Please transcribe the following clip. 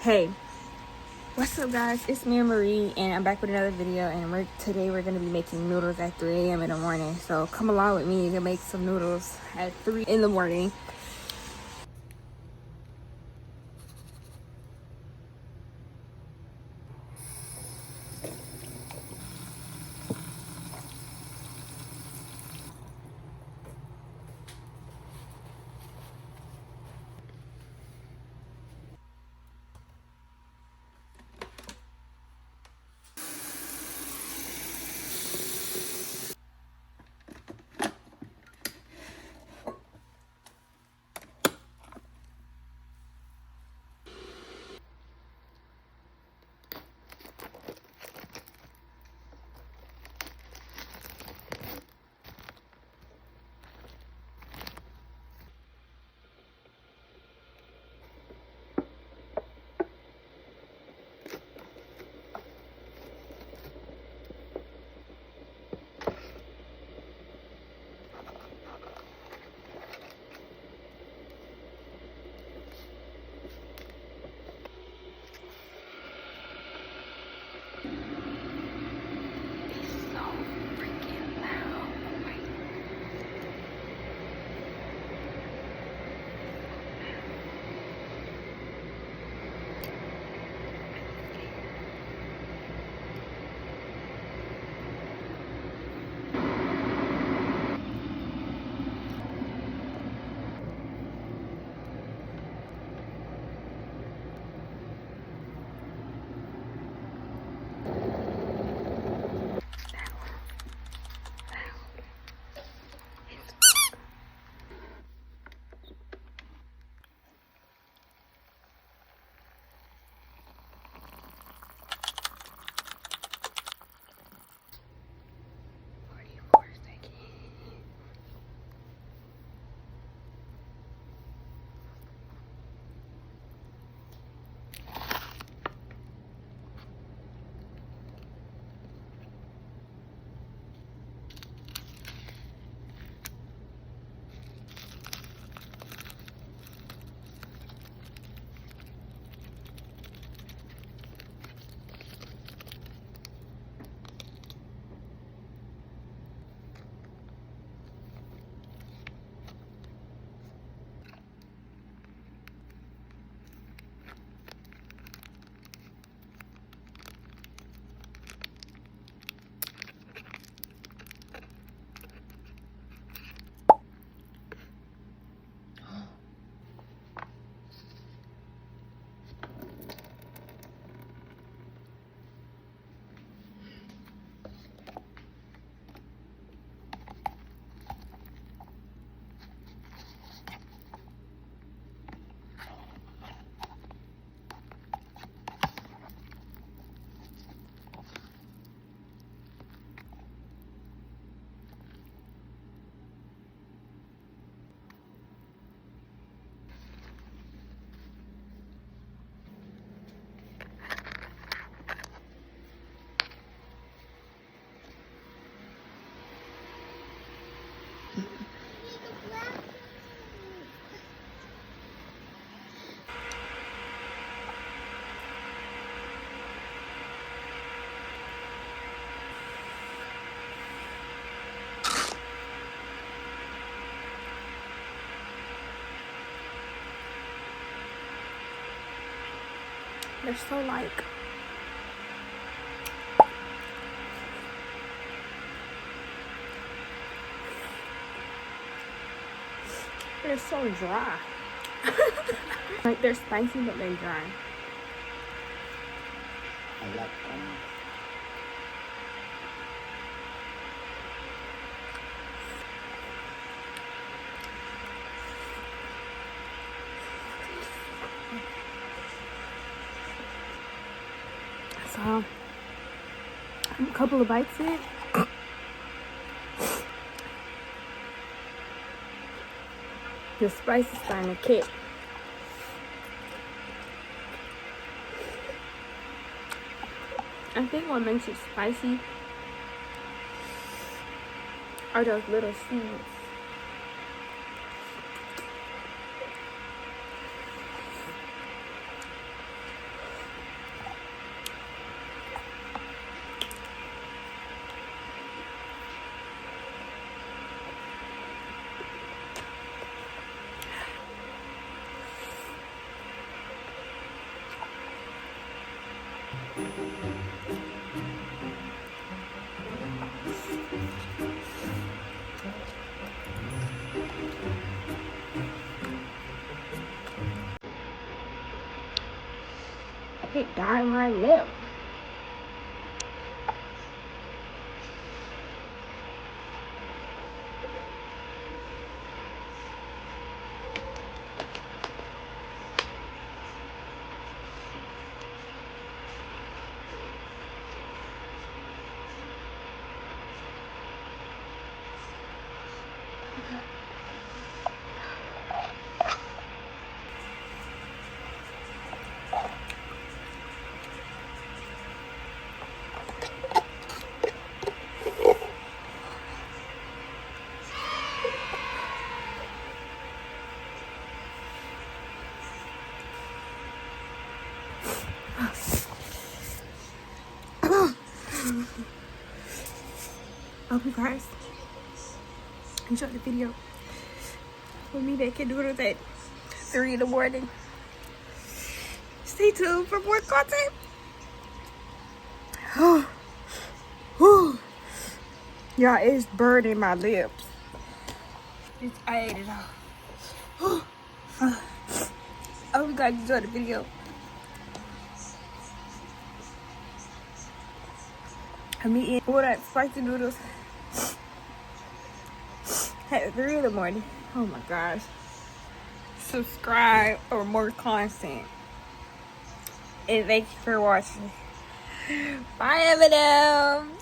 Hey, what's up guys? It's me and Marie and I'm back with another video, and today we're going to be making noodles at 3 a.m. in the morning. So come along with me to make some noodles at 3 in the morning. They're so like they're so dry. Like they're spicy but they're dry. I like them. So I'm a couple of bites in. The spice is starting to kick. I think what makes it spicy are those little seeds. I hate dyeing my lip. I hope you guys enjoyed the video with me making noodles at 3 in the morning. Stay tuned for more content. Y'all, it's burning my lips. I ate it all. I hope you guys enjoyed the video. I'm eating all that spicy noodles at 3 in the morning. Oh my gosh. Subscribe for more content. And thank you for watching. Bye, Eminem.